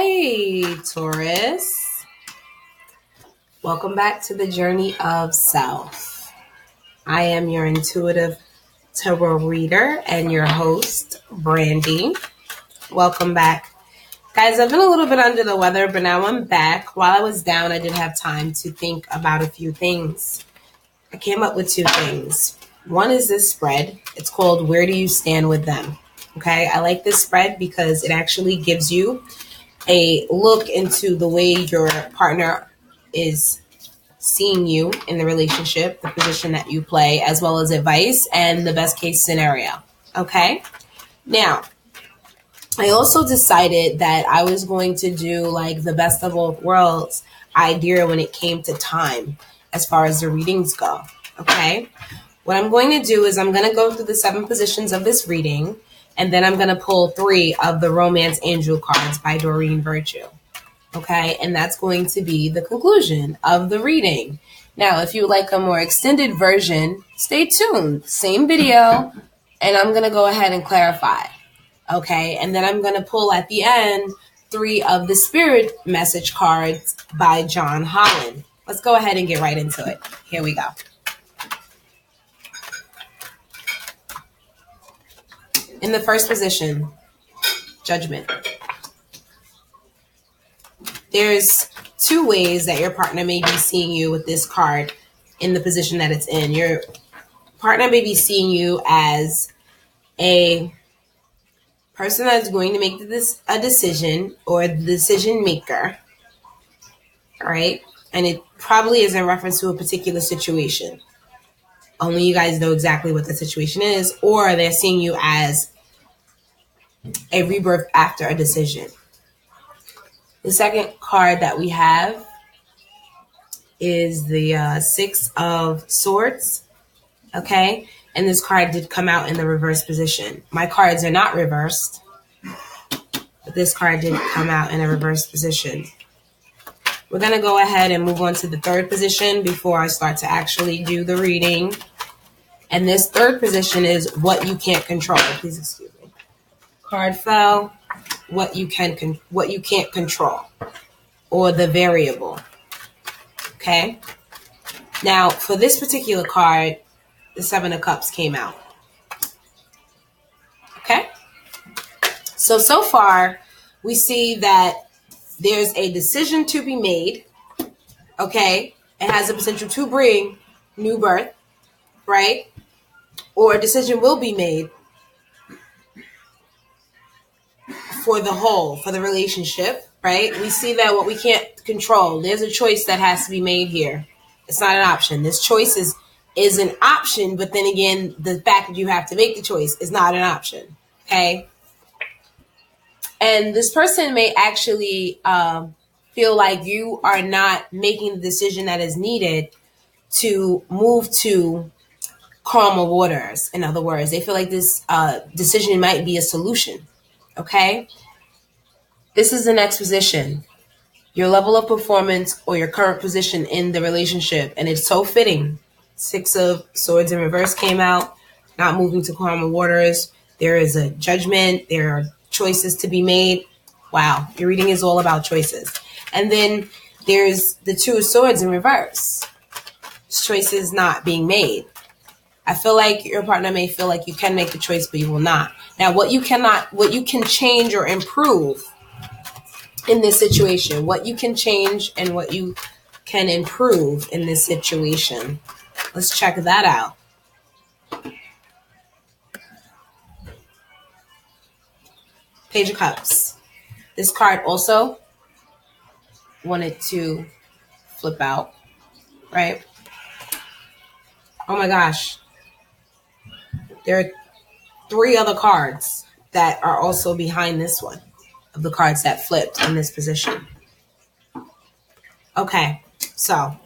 Hi, Taurus. Welcome back to the journey of self. I am your intuitive tarot reader and your host, Brandy. Welcome back. Guys, I've been a little bit under the weather, but now I'm back. While I was down, I did have time to think about a few things. I came up with two things. One is this spread. It's called Where Do You Stand With Them? Okay, I like this spread because it actually gives you a look into the way your partner is seeing you in the relationship, the position that you play, as well as advice and the best case scenario. Okay, now I also decided that I was going to do like the best of both worlds idea when it came to time as far as the readings go. Okay, what I'm going to do is I'm going to go through the 7 positions of this reading, and then I'm going to pull 3 of the Romance Angel cards by Doreen Virtue. Okay, and that's going to be the conclusion of the reading. Now, if you would like a more extended version, stay tuned. Same video, and I'm going to go ahead and clarify. Okay, and then I'm going to pull at the end 3 of the Spirit Message cards by John Holland. Let's go ahead and get right into it. Here we go. In the first position, Judgment. There's 2 ways that your partner may be seeing you with this card in the position that it's in. Your partner may be seeing you as a person that's going to make a decision or the decision maker. All right. And it probably is in reference to a particular situation. Only you guys know exactly what the situation is, or they're seeing you as a rebirth after a decision. The second card that we have is the 6 of Swords. Okay. And this card did come out in the reverse position. My cards are not reversed, but this card did come out in a reverse position. We're going to go ahead and move on to the 3rd position before I start to actually do the reading. And this 3rd position is what you can't control. Please excuse me. Card fell. What you can't control, or the variable. Okay. Now, for this particular card, the 7 of Cups came out. Okay. So far, we see that there's a decision to be made. Okay. It has the potential to bring new birth, right? Or a decision will be made for the whole, for the relationship, right? We see that what we can't control, there's a choice that has to be made here. It's not an option. This choice is an option, but then again, the fact that you have to make the choice is not an option, okay? And this person may actually feel like you are not making the decision that is needed to move to calmer waters. In other words, they feel like this decision might be a solution. Okay, this is the next position, your level of performance or your current position in the relationship. And it's so fitting. 6 of Swords in reverse came out, not moving to calmer waters. There is a judgment. There are choices to be made. Wow, your reading is all about choices. And then there's the 2 of Swords in reverse. Choices not being made. I feel like your partner may feel like you can make the choice, but you will not. Now, what you can change or improve in this situation, what you can change and what you can improve in this situation. Let's check that out. Page of Cups. This card also wanted to flip out, right? Oh my gosh. There are 3 other cards that are also behind this one, of the cards that flipped in this position. Okay, so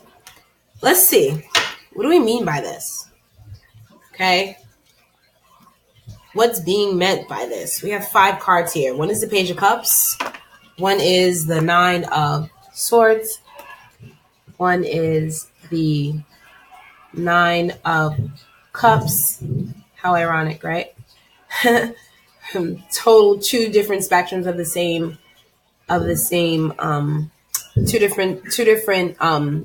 let's see. What do we mean by this? Okay. What's being meant by this? We have 5 cards here. One is the Page of Cups. One is the 9 of Swords. One is the 9 of Cups. How ironic, right? Total 2 different spectrums of the same of the same, two different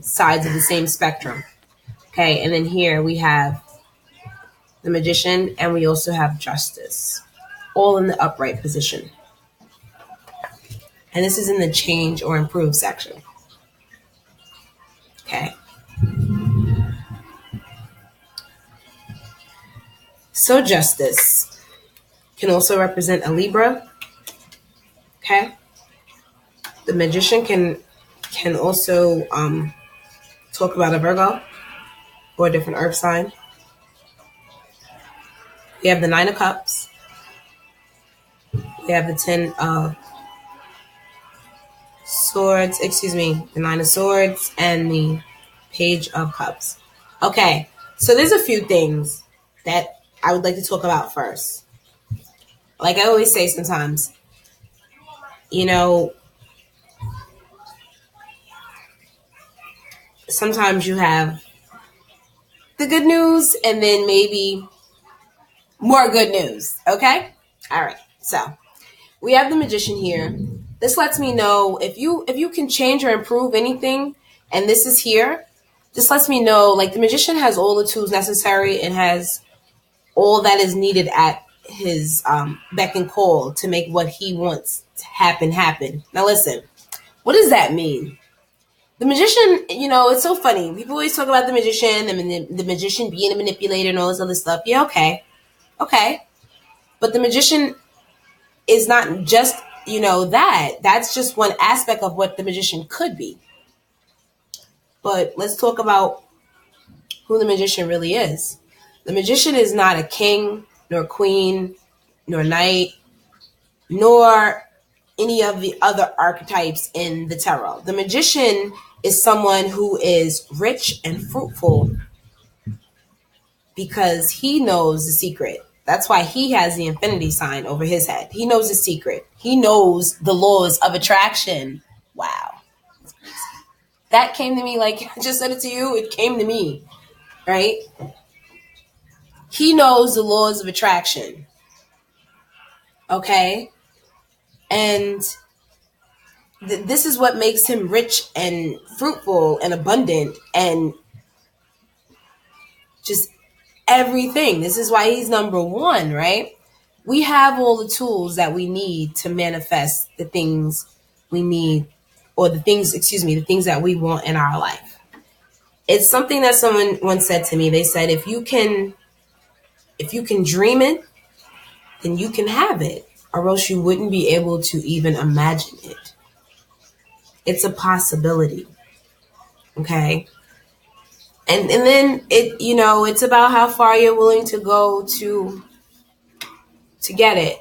sides of the same spectrum. Okay, and then here we have the Magician, and we also have Justice, all in the upright position. And this is in the change or improve section. Okay. So Justice can also represent a Libra. Okay. The Magician can also talk about a Virgo or a different earth sign. We have the Nine of Cups. We have the Ten of Swords, the Nine of Swords and the Page of Cups. Okay, so there's a few things that I would like to talk about first. Like I always say sometimes, sometimes you have the good news and then maybe more good news, okay? All right, so we have the Magician here. This lets me know if you can change or improve anything, and this is here, this lets me know, like, the Magician has all the tools necessary and has all that is needed at his beck and call to make what he wants to happen. Now listen, what does that mean? The Magician, it's so funny. People always talk about the Magician and the Magician being a manipulator and all this other stuff. Yeah, okay. But the Magician is not just, that's just one aspect of what the Magician could be. But let's talk about who the Magician really is. The Magician is not a king, nor queen, nor knight, nor any of the other archetypes in the tarot. The Magician is someone who is rich and fruitful because he knows the secret. That's why he has the infinity sign over his head. He knows the secret. He knows the laws of attraction. Wow. That's crazy. That came to me, like I just said it to you. It came to me, right? He knows the laws of attraction. Okay? And this is what makes him rich and fruitful and abundant and just everything. This is why he's number one, right? We have all the tools that we need to manifest the things we need, or the things that we want in our life. It's something that someone once said to me. They said, if you can dream it, then you can have it, or else you wouldn't be able to even imagine it. It's a possibility. Okay? And then it's about how far you're willing to go to get it.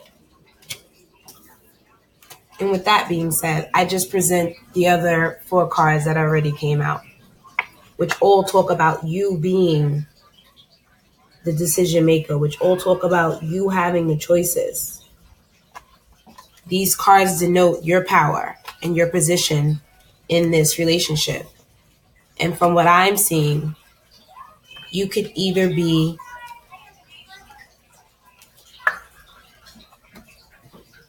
And with that being said, I just present the other 4 cards that already came out, which all talk about you being the decision maker, which all talk about you having the choices. These cards denote your power and your position in this relationship. And from what I'm seeing, you could either be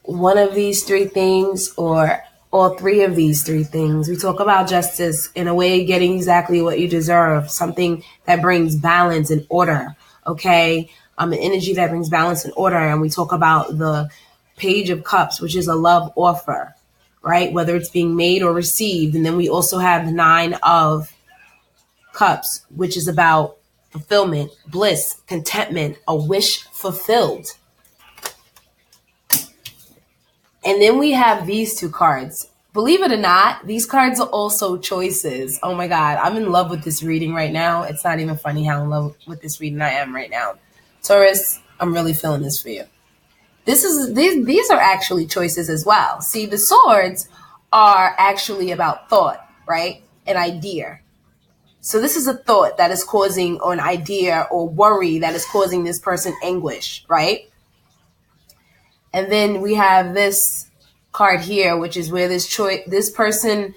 one of these 3 things or all 3 of these 3 things. We talk about justice, in a way, getting exactly what you deserve, something that brings balance and order, okay? An energy that brings balance and order. And we talk about the Page of Cups, which is a love offer, right? Whether it's being made or received. And then we also have the 9 of Cups, which is about fulfillment, bliss, contentment, a wish fulfilled. And then we have these 2 cards. Believe it or not, these cards are also choices. Oh my God, I'm in love with this reading right now. It's not even funny how in love with this reading I am right now. Taurus, I'm really feeling this for you. These are actually choices as well. See, the swords are actually about thought, right? An idea. So this is a thought that is causing, or an idea or worry that is causing this person anguish, right? And then we have this card here, which is where this person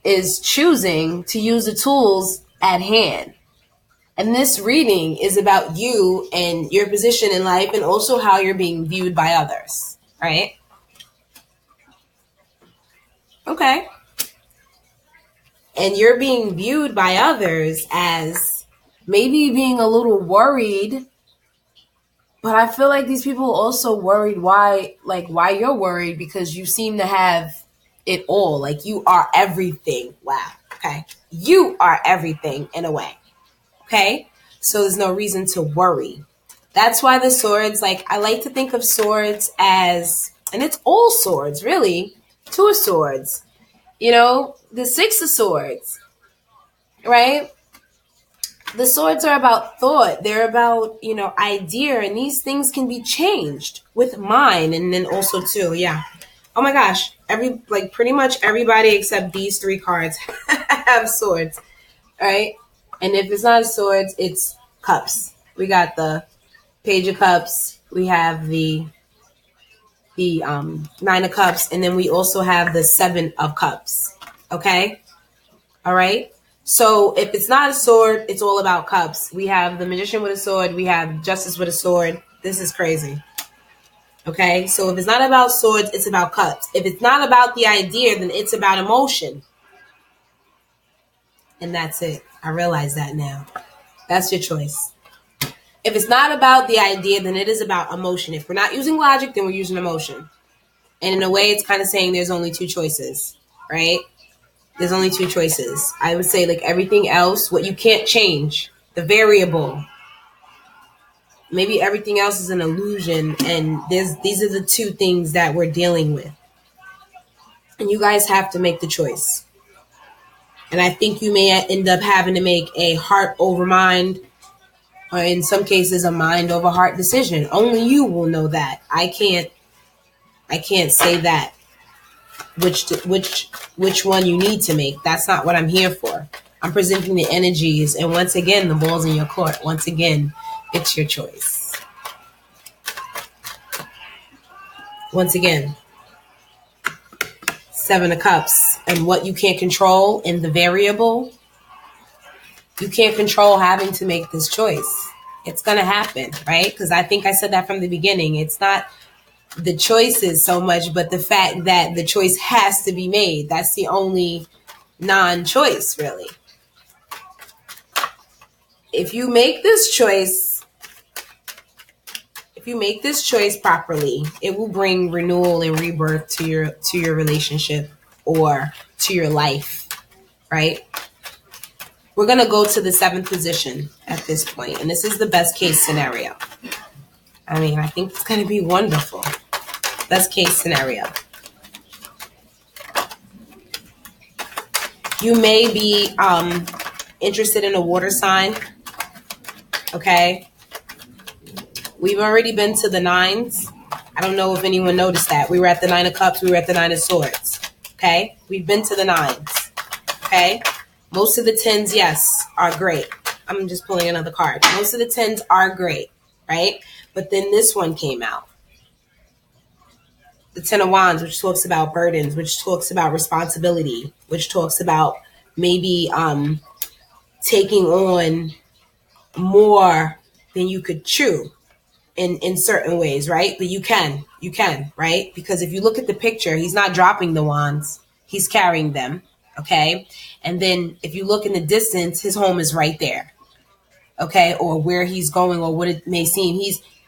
is choosing to use the tools at hand. And this reading is about you and your position in life, and also how you're being viewed by others, right? Okay. And you're being viewed by others as maybe being a little worried. But I feel like these people also worried why you're worried, because you seem to have it all. Like you are everything. Wow. Okay. You are everything in a way. Okay. So there's no reason to worry. That's why the swords, like I like to think of swords as, and it's all swords really, 2 of swords, the 6 of swords, right? The swords are about thought. They're about, idea. And these things can be changed with mind. And then also too, yeah. Oh my gosh. Pretty much everybody except these 3 cards have swords. Right? And if it's not swords, it's cups. We got the Page of Cups. We have the 9 of Cups. And then we also have the 7 of Cups. Okay? All right? So if it's not a sword, it's all about cups. We have the Magician with a sword. We have Justice with a sword. This is crazy. Okay? So if it's not about swords, it's about cups. If it's not about the idea, then it's about emotion. And that's it. I realize that now. That's your choice. If it's not about the idea, then it is about emotion. If we're not using logic, then we're using emotion. And in a way, it's kind of saying there's only 2 choices, right? There's only 2 choices. I would say like everything else, what you can't change, the variable. Maybe everything else is an illusion, and these are the 2 things that we're dealing with. And you guys have to make the choice. And I think you may end up having to make a heart over mind, or in some cases a mind over heart decision. Only you will know that. I can't say that. Which one you need to make. That's not what I'm here for. I'm presenting the energies, and once again, the ball's in your court. Once again, it's your choice. Once again, 7 of Cups, and what you can't control in the variable, you can't control having to make this choice. It's going to happen, right? Because I think I said that from the beginning. It's not the choices so much, but the fact that the choice has to be made. That's the only non-choice, really. If you make this choice properly, it will bring renewal and rebirth to your relationship or to your life, right? We're going to go to the 7th position at this point, and this is the best case scenario. I mean, I think it's going to be wonderful. Best case scenario. You may be interested in a water sign. Okay. We've already been to the 9s. I don't know if anyone noticed that. We were at the 9 of Cups. We were at the 9 of Swords. Okay. We've been to the 9s. Okay. Most of the 10s, yes, are great. I'm just pulling another card. Most of the 10s are great. Right. But then this one came out. The 10 of Wands, which talks about burdens, which talks about responsibility, which talks about maybe taking on more than you could chew in certain ways, right? But you can, right? Because if you look at the picture, he's not dropping the wands. He's carrying them, okay? And then if you look in the distance, his home is right there, okay? Or where he's going, or what it may seem.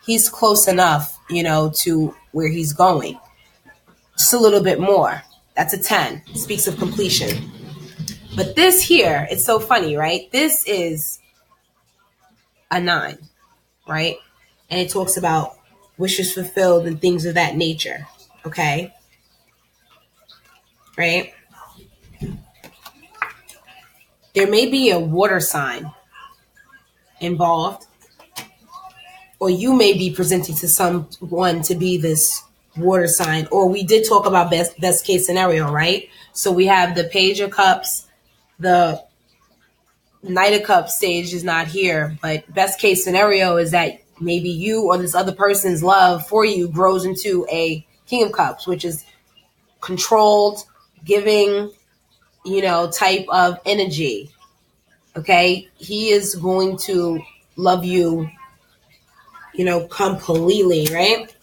He's close enough, to where he's going. Just a little bit more. That's a 10. It speaks of completion. But this here, it's so funny, right? This is a 9, right? And it talks about wishes fulfilled and things of that nature, okay? Right? There may be a water sign involved, or you may be presenting to someone to be this water sign, or we did talk about best case scenario, right? So we have the Page of Cups, the Knight of Cups stage is not here, but best case scenario is that maybe you or this other person's love for you grows into a King of Cups, which is controlled, giving, type of energy. Okay? He is going to love you, completely, right?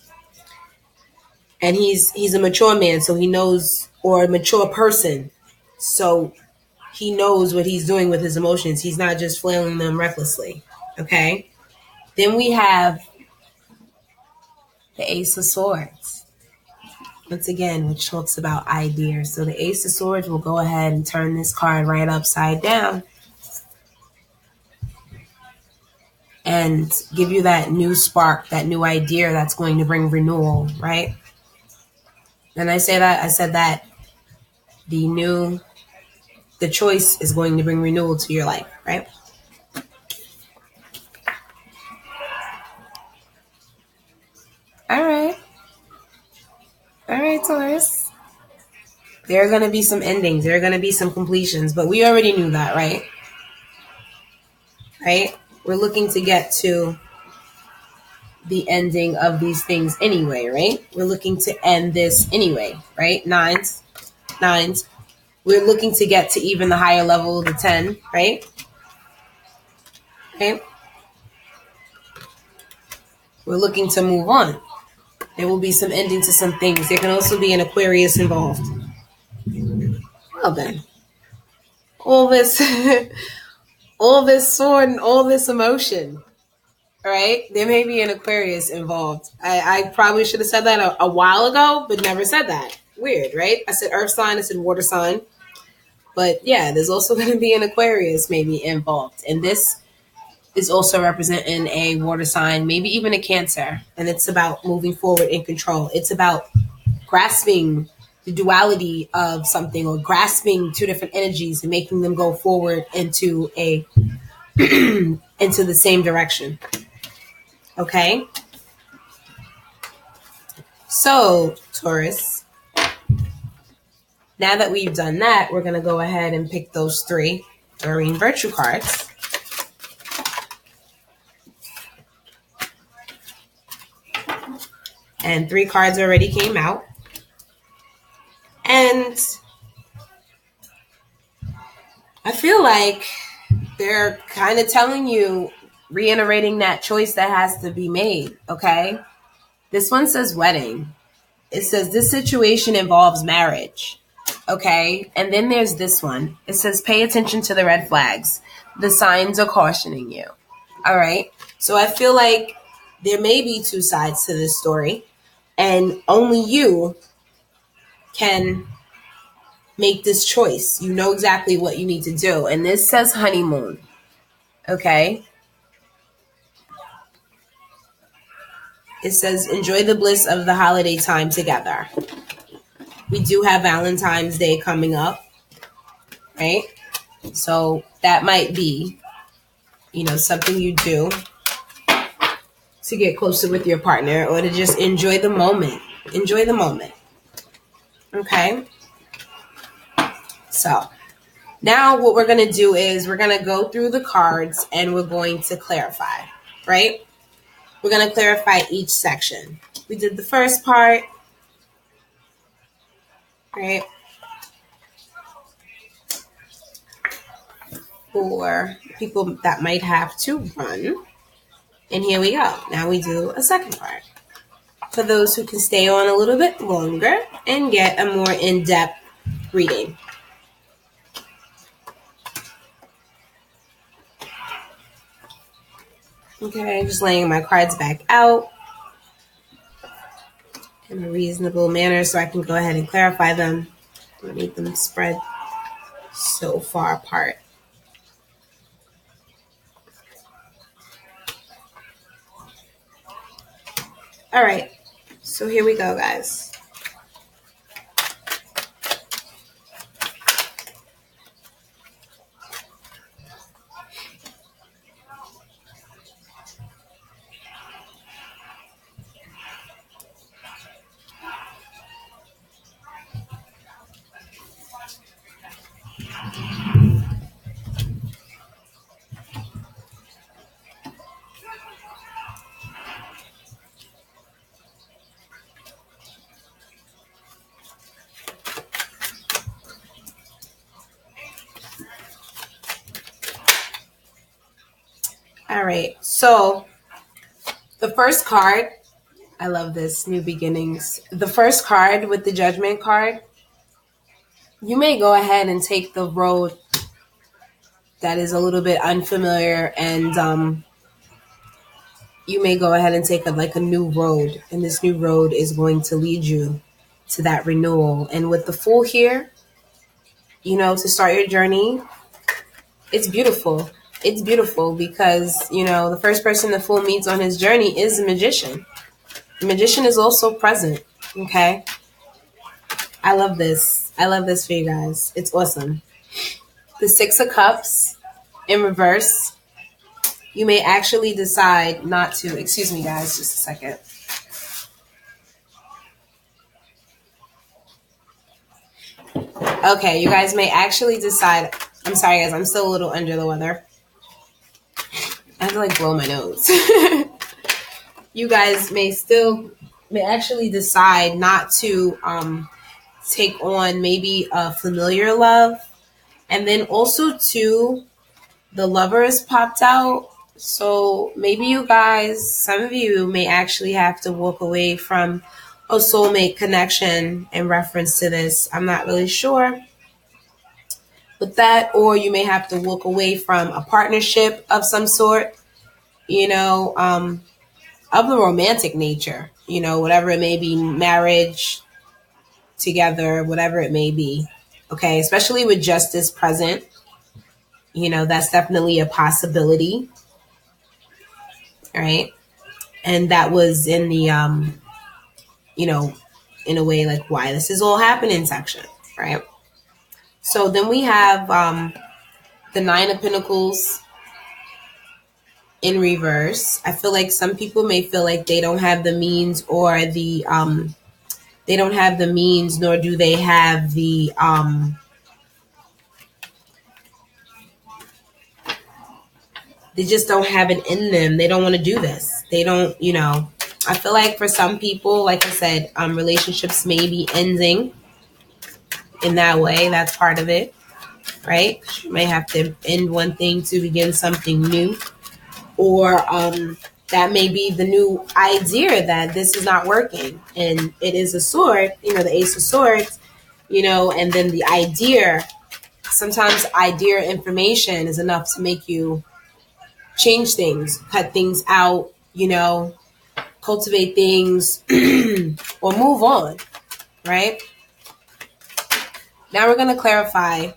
And he's a mature man, so he knows or a mature person. So he knows what he's doing with his emotions. He's not just flailing them recklessly. Okay? Then we have the Ace of Swords. Once again, which talks about ideas. So the Ace of Swords will go ahead and turn this card right upside down and give you that new spark, that new idea that's going to bring renewal, right? And I said that the choice is going to bring renewal to your life, right? All right, Taurus. There are going to be some endings. There are going to be some completions, but we already knew that, right? Right? We're looking to get to the ending of these things anyway, right? We're looking to end this anyway, right? Nines. We're looking to get to even the higher level, the 10, right? Okay. We're looking to move on. There will be some ending to some things. There can also be an Aquarius involved. Well then, all this sword and all this emotion, right? There may be an Aquarius involved. I probably should have said that a while ago, but never said that. Weird, right? I said earth sign, I said water sign. But yeah, there's also going to be an Aquarius maybe involved. And this is also representing a water sign, maybe even a Cancer. And it's about moving forward in control. It's about grasping the duality of something, or grasping two different energies and making them go forward into into the same direction. Okay? So, Taurus, now that we've done that, we're going to go ahead and pick those 3 Doreen Virtue cards. And 3 cards already came out. And I feel like they're kind of telling you, reiterating that choice that has to be made, okay? This one says wedding. It says this situation involves marriage, okay? And then there's this one. It says pay attention to the red flags. The signs are cautioning you, all right? So I feel like there may be 2 sides to this story, and only you can make this choice. You know exactly what you need to do. And this says honeymoon, okay? It says enjoy the bliss of the holiday time together. We do have Valentine's Day coming up, right? So that might be, something you do to get closer with your partner, or to just enjoy the moment. Enjoy the moment. Okay? So now what we're going to do is we're going to go through the cards and we're going to clarify, right? We're going to clarify each section. We did the first part, right? For people that might have to run. And here we go. Now we do a second part. For those who can stay on a little bit longer and get a more in-depth reading. Okay, just laying my cards back out in a reasonable manner so I can go ahead and clarify them. I don't need them spread so far apart. All right, so here we go, guys. All right, so the first card, I love this, New Beginnings. The first card with the Judgment card you may go ahead and take the road that is a little bit unfamiliar, and you may go ahead and take a new road, and this new road is going to lead you to that renewal. And with the Fool here, to start your journey, it's beautiful. It's beautiful because, the first person the Fool meets on his journey is the Magician. The Magician is also present, okay? I love this. I love this for you guys. It's awesome. The Six of Cups in reverse. You may actually decide not to. Excuse me, guys, just a second. Okay, you guys may actually decide. I'm sorry, guys. I'm still a little under the weather. I have to blow my nose. You guys may actually decide not to take on maybe a familiar love. And then also too, the Lovers popped out. So maybe you guys, some of you may actually have to walk away from a soulmate connection in reference to this. I'm not really sure with that. Or you may have to walk away from a partnership of some sort, of the romantic nature, whatever it may be, marriage, together, whatever it may be. Okay, especially with Justice present, that's definitely a possibility. All right. And that was in the, in a way, why this is all happening section, right? So then we have the Nine of Pentacles in reverse. I feel like some people may feel like they don't have the means or they don't have the means, nor do they have the, they just don't have it in them. They don't want to do this. They don't, I feel like for some people, like I said, relationships may be ending in that way. That's part of it, right? You may have to end one thing to begin something new. Or that may be the new idea that this is not working. And it is a sword, the Ace of Swords, and then the idea. Sometimes idea information is enough to make you change things, cut things out, cultivate things, or move on, right? Now we're going to clarify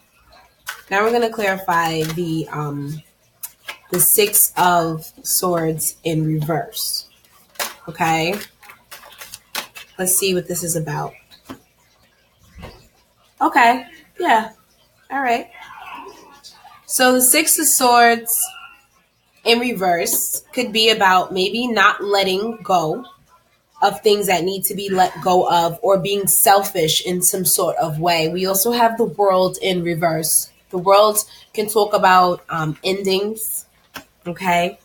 the Six of Swords in reverse. Okay. Let's see what this is about. Okay. Yeah. All right. So the Six of Swords in reverse could be about maybe not letting go of things that need to be let go of, or being selfish in some sort of way. We also have the World in reverse. The World can talk about endings, okay?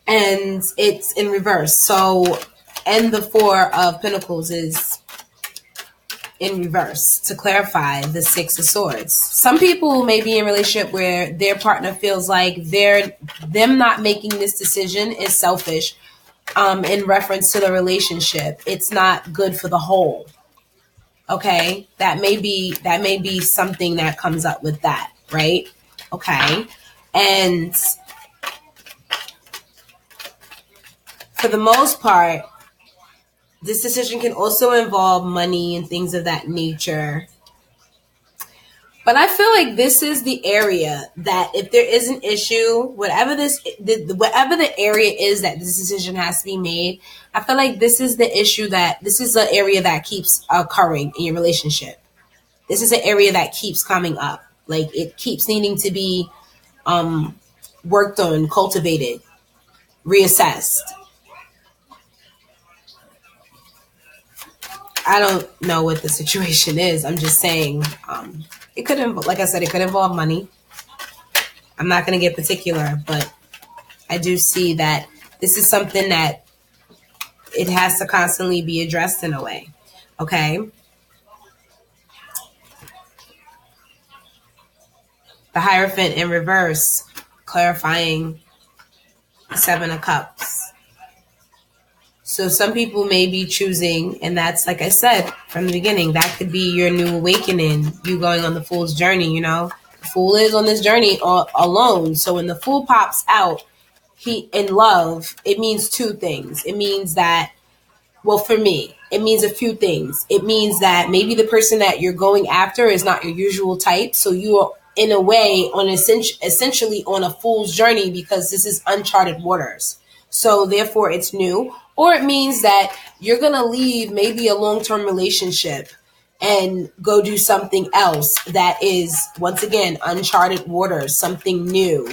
And it's in reverse. So, and the Four of Pentacles is in reverse to clarify the Six of Swords. Some people may be in a relationship where their partner feels like them not making this decision is selfish in reference to the relationship. It's not good for the whole. Okay? That may be something that comes up with that, right? Okay. And for the most part, this decision can also involve money and things of that nature. But I feel like this is the area that if there is an issue, whatever the area is that this decision has to be made, I feel like this is the issue this is the area that keeps occurring in your relationship. This is an area that keeps coming up. Like it keeps needing to be worked on, cultivated, reassessed. I don't know what the situation is. I'm just saying it could involve, like I said, it could involve money. I'm not going to get particular, but I do see that this is something that it has to constantly be addressed in a way. Okay. The Hierophant in reverse, clarifying the Seven of Cups. So some people may be choosing, and that's, like I said, from the beginning. That could be your new awakening, you going on the Fool's journey, you know. The Fool is on this journey alone. So when the Fool pops out, he in love, it means two things. It means that, well, for me, it means a few things. It means that maybe the person that you're going after is not your usual type. So you are, in a way, on essentially on a fool's journey, because this is uncharted waters. So therefore it's new. Or it means that you're going to leave maybe a long-term relationship and go do something else that is, once again, uncharted waters, something new.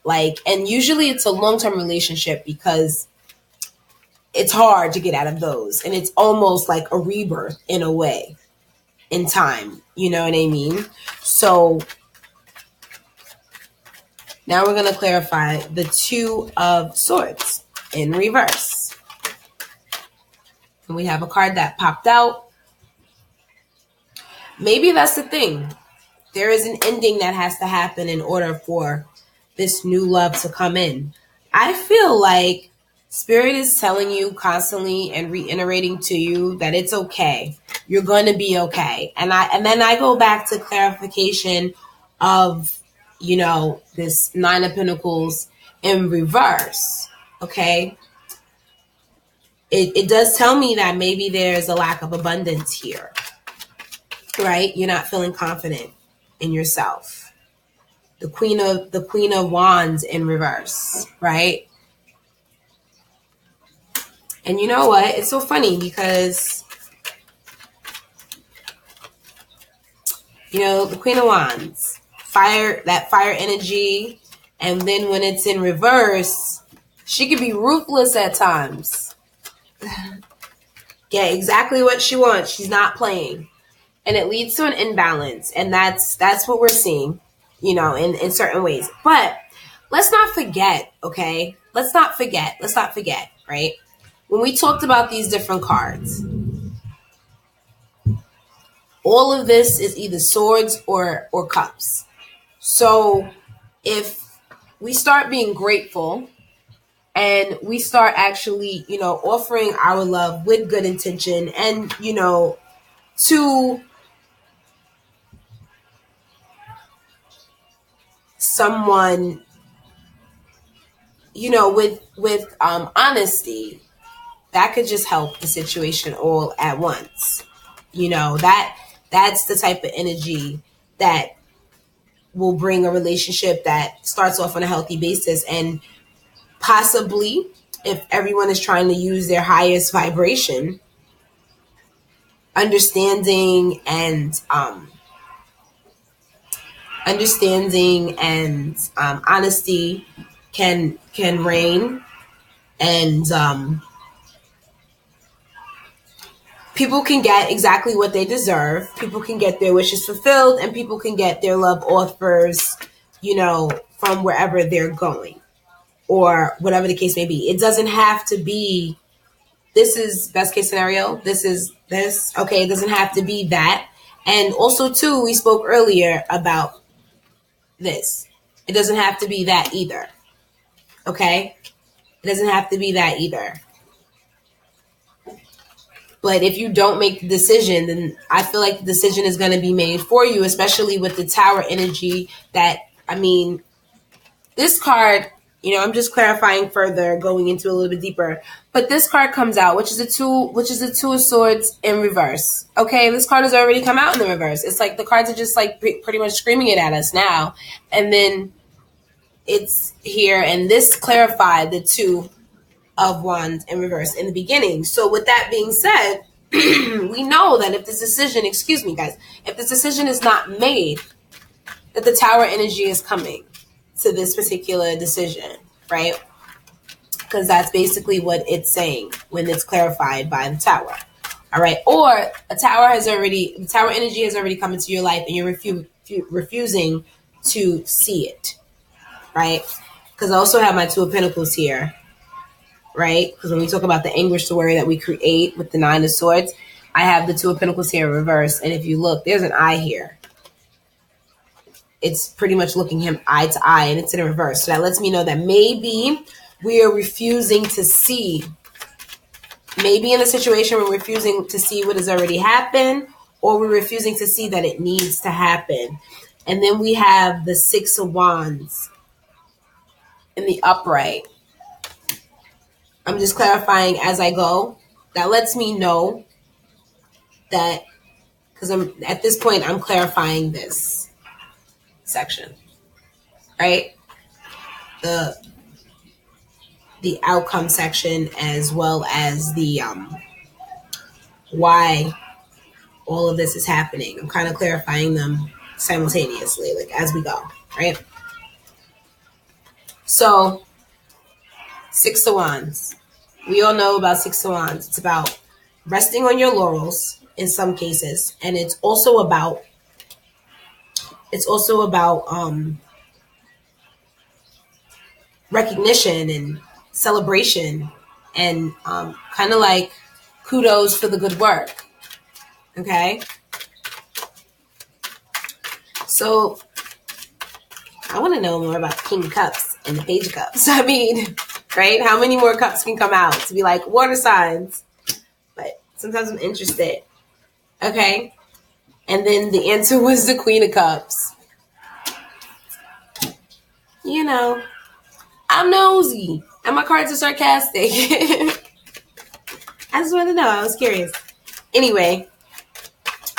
Like, and usually it's a long-term relationship because it's hard to get out of those. And it's almost like a rebirth in a way, in time. You know what I mean? So now we're going to clarify the Two of Swords in reverse. And we have a card that popped out. Maybe that's the thing. There is an ending that has to happen in order for this new love to come in. I feel like Spirit is telling you constantly and reiterating to you that it's okay. You're going to be okay. And then I go back to clarification of, you know, this Nine of Pentacles in reverse. Okay. It does tell me that maybe there's a lack of abundance here, right? You're not feeling confident in yourself. The Queen of Wands in reverse, right? And you know what? It's so funny because, you know, the Queen of Wands, that fire energy. And then when it's in reverse, she could be ruthless at times. Get exactly what she wants. She's not playing. And it leads to an imbalance. And that's what we're seeing, you know, in certain ways. But let's not forget, okay? Let's not forget, right? When we talked about these different cards, all of this is either swords or cups. So if we start being grateful and we start actually, you know, offering our love with good intention and, you know, to someone, you know, with honesty, that could just help the situation all at once. You know, that's the type of energy that will bring a relationship that starts off on a healthy basis. And possibly, if everyone is trying to use their highest vibration, understanding and honesty can reign, and people can get exactly what they deserve. People can get their wishes fulfilled, and people can get their love offers, you know, from wherever they're going or whatever the case may be. It doesn't have to be, this is best case scenario. This is this. Okay. It doesn't have to be that. And also too, we spoke earlier about this. It doesn't have to be that either. Okay. It doesn't have to be that either. But if you don't make the decision, then I feel like the decision is going to be made for you, especially with the Tower energy that, I mean, this card, you know, I'm just clarifying further, going into a little bit deeper. But this card comes out, which is the Two of Swords in reverse. Okay, this card has already come out in the reverse. It's like the cards are just like pretty much screaming it at us now. And then it's here, and this clarified the Two of Wands in reverse in the beginning. So with that being said, we know that if this decision, excuse me guys, if this decision is not made, that the Tower energy is coming to this particular decision, right? Because that's basically what it's saying when it's clarified by the Tower. All right. Or the Tower energy has already come into your life and you're refusing to see it, right? Because I also have my Two of Pentacles here, right? Because when we talk about the anguish to worry that we create with the Nine of Swords, I have the Two of Pentacles here in reverse. And if you look, there's an eye here. It's pretty much looking him eye to eye, and it's in reverse. So that lets me know that maybe we are refusing to see maybe in a situation we're refusing to see what has already happened, or we're refusing to see that it needs to happen. And then we have the Six of Wands in the upright. I'm just clarifying as I go. That lets me know that, because at this point, I'm clarifying this section, right? The outcome section, as well as the why all of this is happening. I'm kind of clarifying them simultaneously, like as we go, right? So, Six of Wands. We all know about Six of Wands. It's about resting on your laurels in some cases, and it's also about recognition and celebration, and kind of like kudos for the good work. Okay, so I want to know more about the King of Cups and the Page of Cups. I mean, right? How many more cups can come out to be like water signs? But sometimes I'm interested. Okay, and then the answer was the Queen of Cups. You know, I'm nosy, and my cards are sarcastic. I just wanted to know. I was curious. Anyway,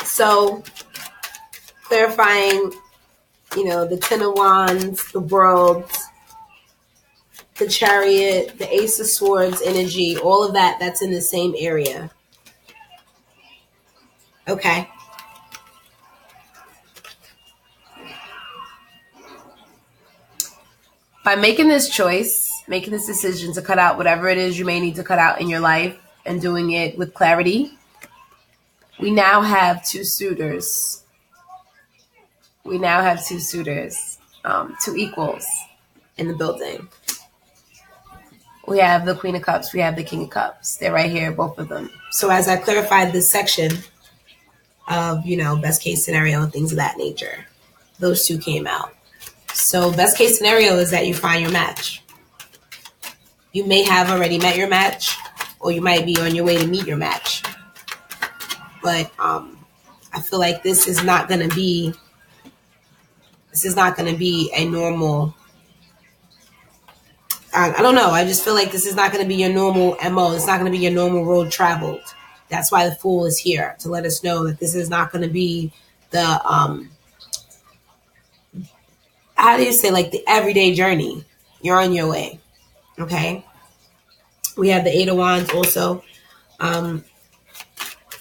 so clarifying, the Ten of Wands, the World, the Chariot, the Ace of Swords energy, all of that's in the same area. Okay. By making this choice, making this decision to cut out whatever it is you may need to cut out in your life and doing it with clarity, we now have two suitors. Two equals in the building. We have the Queen of Cups. We have the King of Cups. They're right here, both of them. So as I clarified this section of, best case scenario and things of that nature, those two came out. So best case scenario is that you find your match. You may have already met your match, or you might be on your way to meet your match. But I feel like this is not going to be a normal, I don't know. I just feel like this is not going to be your normal MO. It's not going to be your normal road traveled. That's why the Fool is here, to let us know that this is not going to be the, how do you say, like the everyday journey. You're on your way. Okay. We have the Eight of Wands also,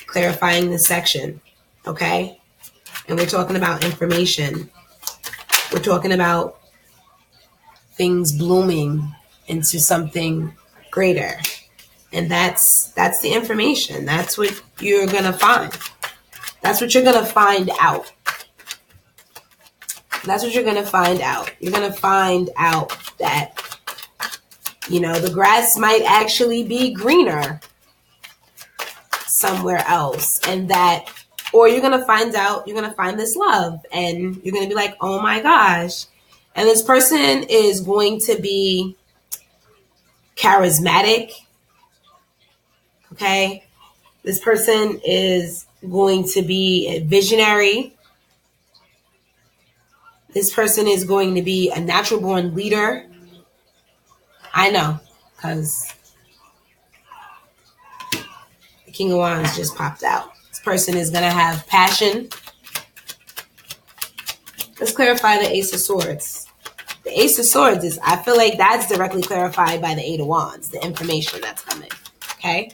clarifying this section. Okay. And we're talking about information. We're talking about things blooming into something greater. And that's the information. That's what you're going to find. That's what you're going to find out. That's what you're going to find out. You're going to find out that, the grass might actually be greener somewhere else. And that, or you're going to find this love, and you're going to be like, oh my gosh. And this person is going to be charismatic. Okay. This person is going to be a visionary. This person is going to be a natural born leader. I know, because the King of Wands just popped out. This person is going to have passion. Let's clarify the Ace of Swords. The Ace of Swords is, I feel like that's directly clarified by the Eight of Wands, the information that's coming. Okay?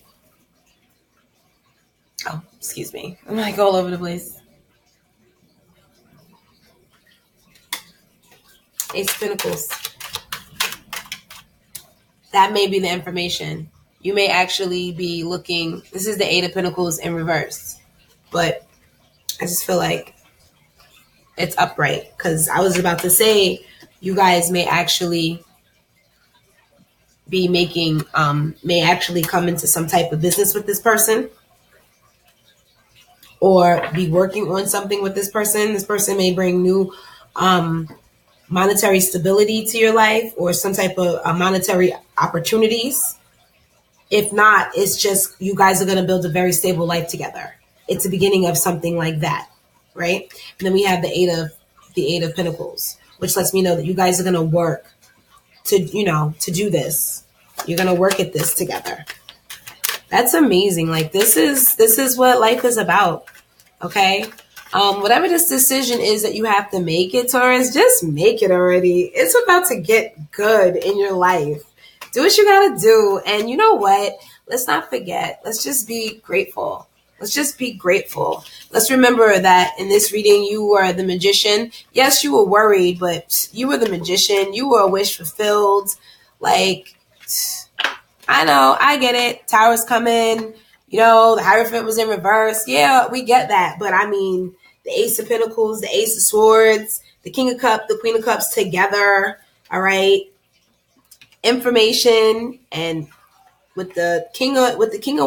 Oh, excuse me. I'm like all over the place. Ace of Pentacles. That may be the information. You may actually be looking. This is the Eight of Pentacles in reverse. But I just feel like it's upright. Because I was about to say, you guys may actually be making, may actually come into some type of business with this person. Or be working on something with this person. This person may bring new monetary stability to your life, or some type of monetary opportunities. If not, it's just you guys are going to build a very stable life together. It's the beginning of something like that, right? And then we have the Eight of Pentacles, which lets me know that you guys are going to work to do this. You're going to work at this together. That's amazing. Like this is what life is about. Okay. Whatever this decision is that you have to make it, Taurus, just make it already. It's about to get good in your life. Do what you got to do. And you know what? Let's not forget. Let's just be grateful. Let's just be grateful. Let's remember that in this reading, you were the magician. Yes, you were worried, but you were the magician. You were a wish fulfilled. Like, I know, I get it. Towers come in, the Hierophant was in reverse. Yeah, we get that. But I mean, the Ace of Pentacles, the Ace of Swords, the King of Cups, the Queen of Cups together. All right. Information, and with the King of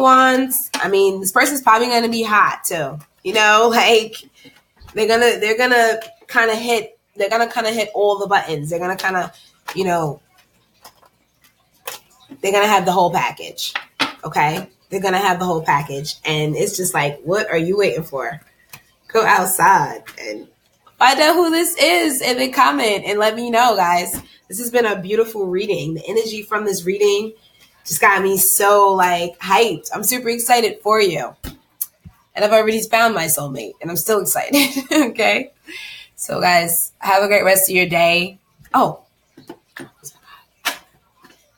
Wands, I mean, this person's probably going to be hot too. Like they're gonna kind of hit all the buttons. They're gonna kind of, they're gonna have the whole package. Okay, they're gonna have the whole package, and it's just like, what are you waiting for? Go outside and find out who this is, and then comment and let me know, guys. This has been a beautiful reading. The energy from this reading just got me so like hyped. I'm super excited for you. And I've already found my soulmate and I'm still excited. Okay. So guys, have a great rest of your day. Oh,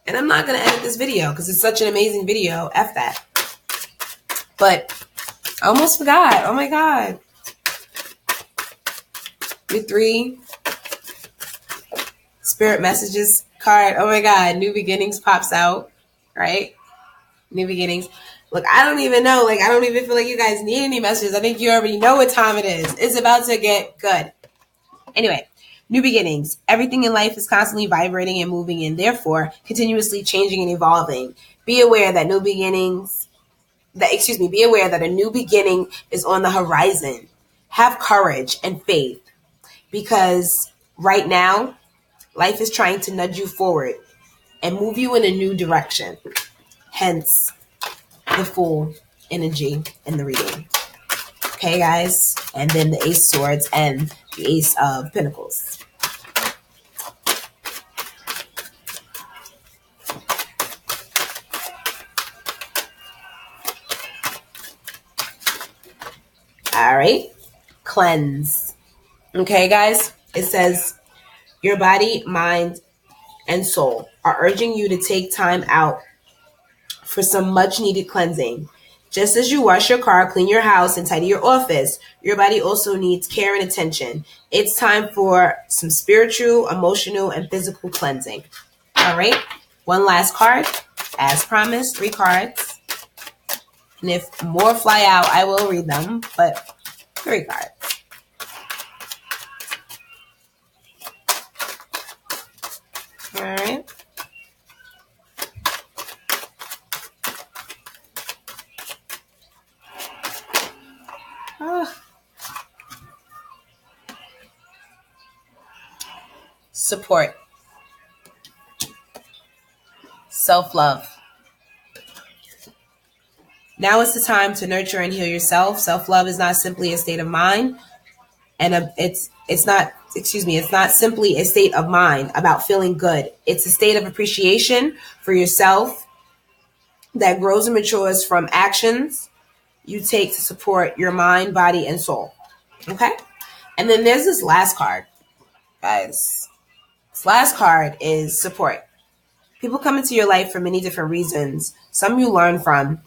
and I'm not going to edit this video because it's such an amazing video. F that. But I almost forgot. Oh my God. Your 3 Spirit Messages card. Oh my God. New Beginnings pops out. Right? New beginnings. Look, I don't even know. Like, I don't even feel like you guys need any messages. I think you already know what time it is. It's about to get good. Anyway, new beginnings. Everything in life is constantly vibrating and moving and therefore continuously changing and evolving. Be aware that be aware that a new beginning is on the horizon. Have courage and faith because right now, life is trying to nudge you forward and move you in a new direction. Hence, the Fool energy in the reading. Okay, guys? And then the Ace of Swords and the Ace of Pentacles. All right. Cleanse. Okay, guys? It says, your body, mind, and soul are urging you to take time out for some much needed cleansing. Just as you wash your car, clean your house, and tidy your office, your body also needs care and attention. It's time for some spiritual, emotional, and physical cleansing. All right. One last card. As promised, 3 cards. And if more fly out, I will read them, but 3 cards. All right. Support. Self-love. Now is the time to nurture and heal yourself. Self-love is not simply a state of mind, and it's not simply a state of mind about feeling good. It's a state of appreciation for yourself that grows and matures from actions you take to support your mind, body, and soul. Okay? And then there's this last card, guys. This last card is support. People come into your life for many different reasons. Some you learn from,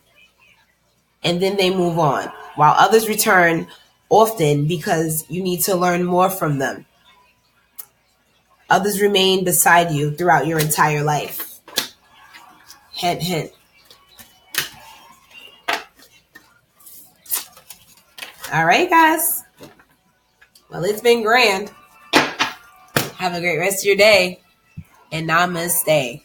and then they move on, while others return often because you need to learn more from them. Others remain beside you throughout your entire life. Hint, hint. All right, guys. Well, it's been grand. Have a great rest of your day, and namaste.